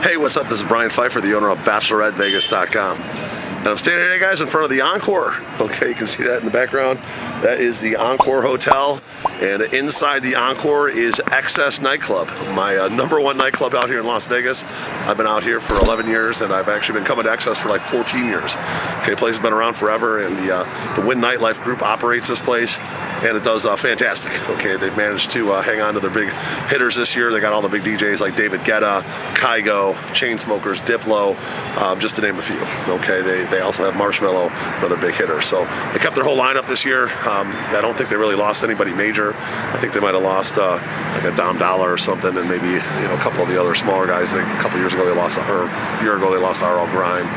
Hey, what's up? This is Brian Pfeiffer, the owner of BacheloretteVegas.com. And I'm standing here, guys, in front of the Encore. Okay, you can see that in the background. That is the Encore Hotel. And inside the Encore is Nicest Nightclub, my #1 nightclub out here in Las Vegas. I've been out here for 11 years, and I've actually been coming to Nicest for like 14 years. Okay, the place has been around forever, and the Wynn Nightlife group operates this place, and it does fantastic. Okay, they've managed to hang on to their big hitters this year. They got all the big DJs like David Guetta, Kygo, Chainsmokers, Diplo, just to name a few. Okay, they also have Marshmello, another big hitter. So they kept their whole lineup this year. I don't think they really lost anybody major. I think they might have lost like a Dom Dollar or something, and maybe a couple of the other smaller guys. A couple years ago they lost, or a year ago they lost R.L. Grime,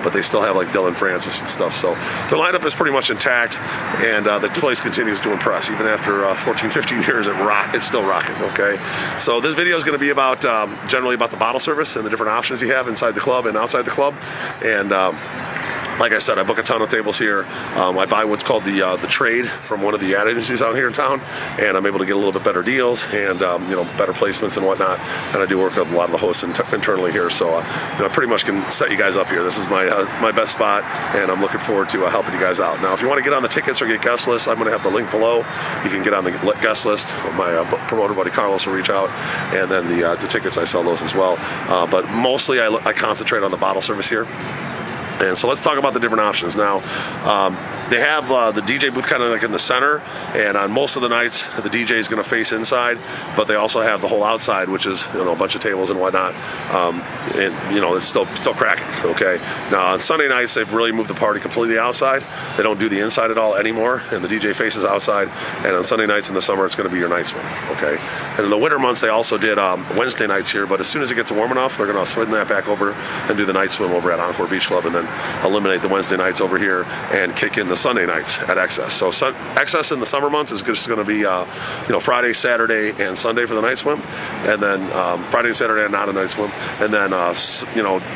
but they still have like Dylan Francis and stuff. So their lineup is pretty much intact, and the place continues to impress. Even after 14, 15 years, it's still rocking. Okay, so this video is going to be about generally about the bottle service and the different options you have inside the club and outside the club, and like I said, I book a ton of tables here. I buy what's called the trade from one of the ad agencies out here in town, and I'm able to get a little bit better deals and better placements and whatnot. And I do work with a lot of the hosts internally here, so I pretty much can set you guys up here. This is my best spot, and I'm looking forward to helping you guys out. Now, if you want to get on the tickets or get guest lists, I'm going to have the link below. You can get on the guest list. My promoter buddy Carlos will reach out, and then the tickets, I sell those as well. But mostly I concentrate on the bottle service here. And so let's talk about the different options. Now, they have the DJ booth kind of like in the center, and on most of the nights, the DJ is going to face inside, but they also have the whole outside, which is a bunch of tables and whatnot, and it's still cracking. Okay. Now on Sunday nights, they've really moved the party completely outside. They don't do the inside at all anymore, and the DJ faces outside. And on Sunday nights in the summer, it's going to be your night swim. Okay. And in the winter months, they also did Wednesday nights here, but as soon as it gets warm enough, they're going to swing that back over and do the night swim over at Encore Beach Club, and then eliminate the Wednesday nights over here and kick in the Sunday nights at Nicest. So Nicest in the summer months is just going to be Friday, Saturday, and Sunday for the night swim, and then Friday and Saturday are not a night swim, and then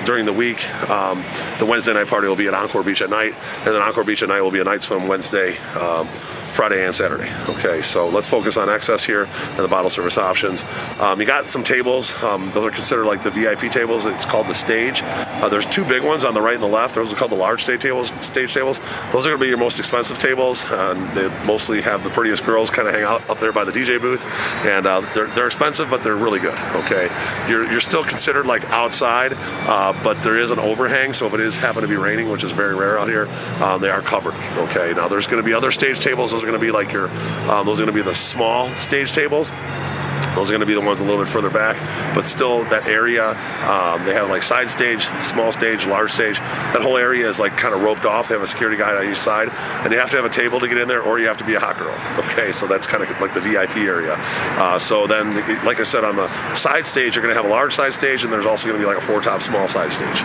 during the week the Wednesday night party will be at Encore Beach at night, and then Encore Beach at night will be a night swim Wednesday, Friday and Saturday. Okay, so let's focus on Nicest here and the bottle service options. You got some tables. Those are considered like the VIP tables. It's called the stage. There's two big ones on the right and the left. Those are called the large stage tables. Those are going to be your most expensive tables, and they mostly have the prettiest girls kind of hang out up there by the DJ booth, and they're expensive, but they're really good. Okay, you're still considered like outside, but there is an overhang, so if it is happen to be raining, which is very rare out here, they are covered. Okay, now there's going to be other stage tables. Those are going to be like those are going to be the small stage tables. Those are going to be the ones a little bit further back, but still that area, they have like side stage, small stage, large stage. That whole area is like kind of roped off. They have a security guide on each side, and you have to have a table to get in there, or you have to be a hot girl. Okay, so that's kind of like the VIP area. So then, like I said, on the side stage, you're going to have a large side stage, and there's also going to be like a four-top small side stage.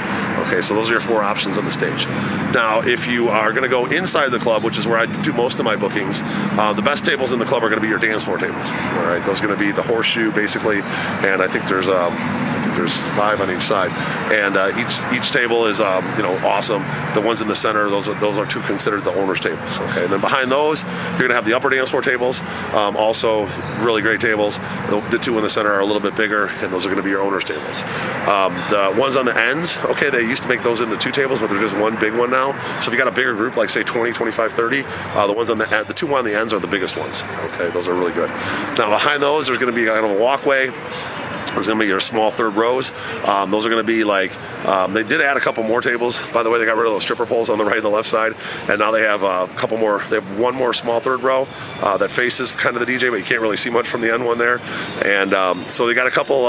Okay, so those are your four options on the stage. Now, if you are going to go inside the club, which is where I do most of my bookings, the best tables in the club are going to be your dance floor tables. All right, those are going to be the horseshoe basically, and I think there's 5 on each side, and each table is awesome. The ones in the center, those are two considered the owner's tables. Okay, and then behind those, you're gonna have the upper dance floor tables, also really great tables. The two in the center are a little bit bigger, and those are going to be your owner's tables. The ones on the ends, okay, they used to make those into two tables, but there's just one big one now. So if you got a bigger group, like say 20, 25, 30, the ones on the two on the ends are the biggest ones. Okay, those are really good. Now behind those, there's going to be kind of a walkway. There's going to be your small third rows. Those are going to be like, they did add a couple more tables. By the way, they got rid of those stripper poles on the right and the left side, and now they have a couple more. They have one more small third row that faces kind of the DJ, but you can't really see much from the end one there. And so they got a couple,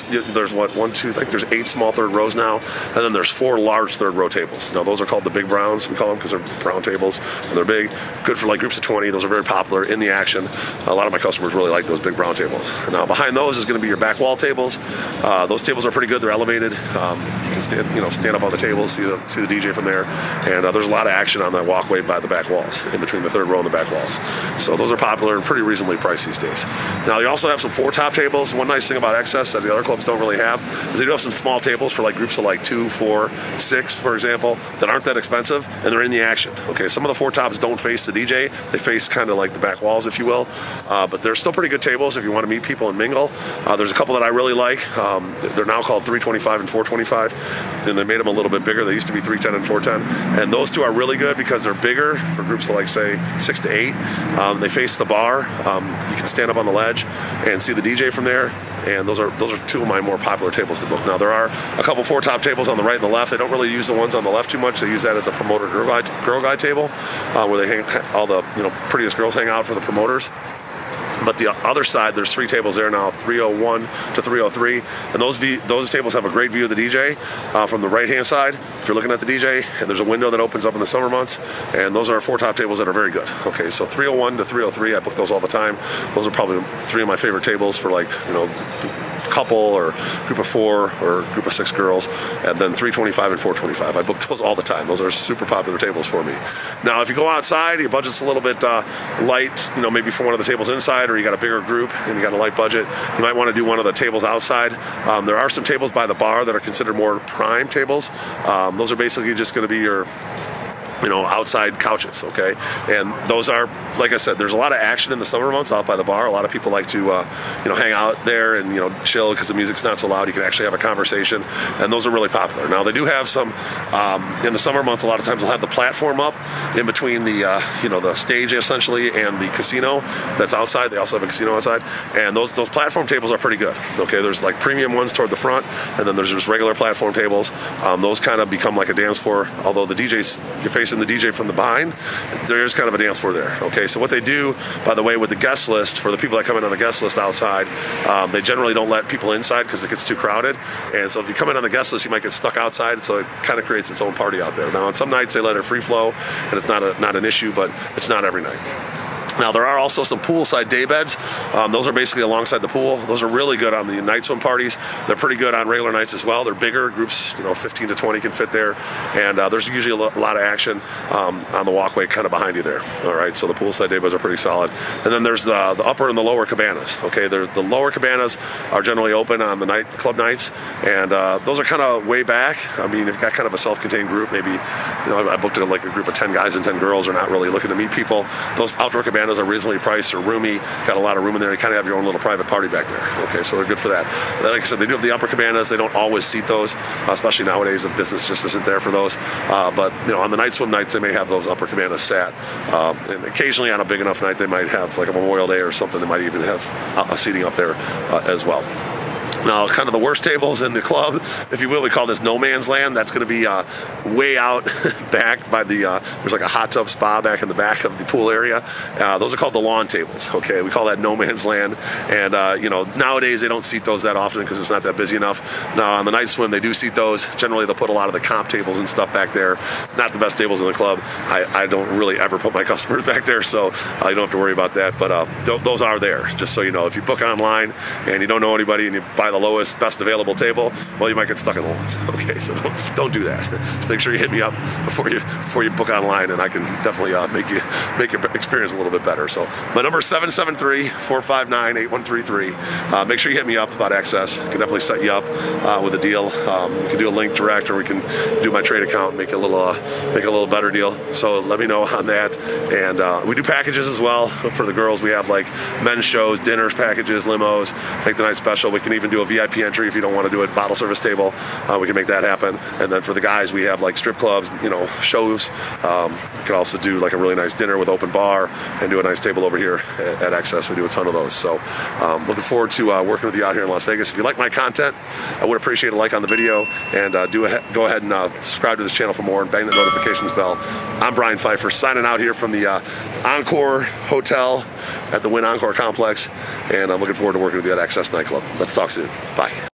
there's one, two, I think there's 8 small third rows now, and then there's 4 large third row tables. Now those are called the big browns, we call them, because they're brown tables, and they're big, good for like groups of 20. Those are very popular in the action. A lot of my customers really like those big brown tables. Now behind those is going to be your back wall tables. Those tables are pretty good. They're elevated. You can stand up on the tables, see the DJ from there, and there's a lot of action on that walkway by the back walls, in between the third row and the back walls. So those are popular and pretty reasonably priced these days. Now you also have some 4-top tables. One nice thing about Nicest that the other clubs don't really have is they do have some small tables for like groups of like 2, 4, 6, for example, that aren't that expensive, and they're in the action. Okay, some of the 4-tops don't face the DJ. They face kind of like the back walls, if you will, but they're still pretty good tables if you want to meet people and mingle. There's a couple that I really like. They're now called 325 and 425, and they made them a little bit bigger. They used to be 310 and 410, and those two are really good because they're bigger for groups of like say 6 to 8. They face the bar. You can stand up on the ledge and see the DJ from there. And those are two of my more popular tables to book. Now there are a couple 4-top tables on the right and the left. They don't really use the ones on the left too much. They use that as a promoter girl guide table, where they hang all the prettiest girls hang out for the promoters. But the other side, there's 3 tables there now, 301 to 303, and those tables have a great view of the DJ from the right-hand side. If you're looking at the DJ, and there's a window that opens up in the summer months, and those are 4-top tables that are very good. Okay, so 301 to 303, I book those all the time. Those are probably 3 of my favorite tables for like couple or group of 4 or group of 6 girls. And then 325 and 425, I book those all the time. Those are super popular tables for me. Now if you go outside, your budget's a little bit light, maybe for one of the tables inside, or you got a bigger group and you got a light budget, you might want to do one of the tables outside. There are some tables by the bar that are considered more prime tables. Those are basically just going to be your outside couches, okay? And those are, like I said, there's a lot of action in the summer months out by the bar. A lot of people like to, hang out there and, chill because the music's not so loud. You can actually have a conversation, and those are really popular. Now, they do have some, in the summer months, a lot of times they'll have the platform up in between the, the stage, essentially, and the casino that's outside. They also have a casino outside, and those platform tables are pretty good, okay? There's, like, premium ones toward the front, and then there's just regular platform tables. Those kind of become like a dance floor, although the DJ's, you're facing the DJ from the behind, there is kind of a dance floor there. Okay, so what they do, by the way, with the guest list, for the people that come in on the guest list outside, they generally don't let people inside because it gets too crowded. And so if you come in on the guest list, you might get stuck outside. So it kind of creates its own party out there. Now, on some nights they let it free flow, and it's not an issue, but it's not every night. Now, there are also some poolside day beds. Those are basically alongside the pool. Those are really good on the night swim parties. They're pretty good on regular nights as well. They're bigger. Groups, 15 to 20 can fit there. And there's usually a lot of action on the walkway kind of behind you there. All right, so the poolside day beds are pretty solid. And then there's the upper and the lower cabanas. Okay, the lower cabanas are generally open on the club nights. And those are kind of way back. I mean, you've got kind of a self-contained group. Maybe, I booked it like a group of 10 guys and 10 girls. They're not really looking to meet people. Those outdoor cabanas are reasonably priced or roomy, got a lot of room in there. You kind of have your own little private party back there. Okay, so they're good for that. And then, like I said, they do have the upper cabanas. They don't always seat those, especially nowadays. The business just isn't there for those. But on the night swim nights, they may have those upper cabanas sat. And occasionally on a big enough night, they might have like a Memorial Day or something. They might even have a seating up there as well. Now, kind of the worst tables in the club, if you will, we call this no man's land. That's going to be way out back by the, there's like a hot tub spa back in the back of the pool area. Those are called the lawn tables, okay? We call that no man's land. And, nowadays they don't seat those that often because it's not that busy enough. Now, on the night swim, they do seat those. Generally, they'll put a lot of the comp tables and stuff back there. Not the best tables in the club. I don't really ever put my customers back there, so you don't have to worry about that. But those are there, just so you know. If you book online and you don't know anybody and you buy the lowest, best available table, well, you might get stuck in the line. Okay, so don't do that. Just make sure you hit me up before you book online, and I can definitely make your experience a little bit better. So my number is 773-459-8133. Make sure you hit me up about access. I can definitely set you up with a deal. We can do a link direct, or we can do my trade account and make a little better deal. So let me know on that. And we do packages as well for the girls. We have like men's shows, dinners packages, limos, make the night special. We can even do a VIP entry if you don't want to do a bottle service table. We can make that happen. And then for the guys, we have like strip clubs, shows. We can also do like a really nice dinner with open bar and do a nice table over here at Access. We do a ton of those. So looking forward to working with you out here in Las Vegas. If you like my content, I would appreciate a like on the video, and go ahead and subscribe to this channel for more and bang the notifications bell. I'm Brian Pfeiffer, signing out here from the Encore Hotel at the Wynn Encore Complex, and I'm looking forward to working with you at Access Nightclub. Let's talk soon. Bye.